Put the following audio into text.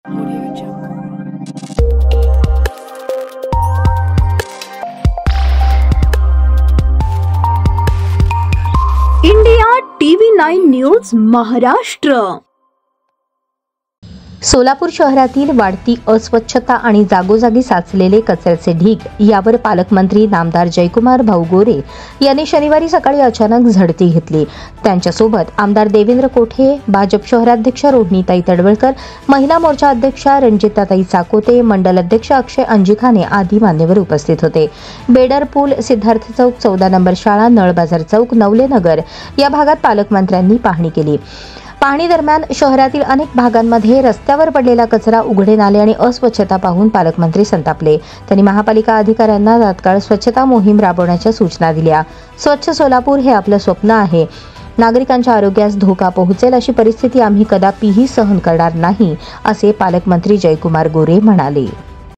India TV9 news Maharashtra. Solapur शहरातील वाढती अस्वच्छता आणि जागोजागी साचलेले कचऱ्याचे ढीग यावर पालकमंत्री नामदार जयकुमार भाऊ गोरे यांनी शनिवारी सकाळी अचानक झडती घेतली। त्यांच्यासोबत आमदार देवेंद्र कोठे, भाजप शहराध्यक्ष रोहिणीताई तडवळकर, महिला मोर्चा अध्यक्षा रणजिताताई चाकोते, मंडल अध्यक्ष अक्षय अंजिखाने आदी मान्यवर उपस्थित होते। बेडर पूल, सिद्धार्थ चौक, 14 नंबर शाळा, नळ बाजार चौक, नवले नगर या भागात पालकमंत्र्यांनी पाहणी केली। पाहणी दरम्यान शहरातील अनेक भागांमध्ये रस्त्यावर पडलेला कचरा, उघडे नाले आणि अस्वच्छता पाहून पालकमंत्री संतापले। त्यांनी महापालिका अधिकाऱ्यांना तात्काळ स्वच्छता मोहीम राबवण्याच्या सूचना दिल्या। स्वच्छ सोलापूर हे आपलं स्वप्न आहे। नागरिकांच्या आरोग्यास धोका पोहोचेल अशी परिस्थिती आम्ही कदापिही सहन करणार नाही, असे पालकमंत्री जयकुमार गोरे म्हणाले।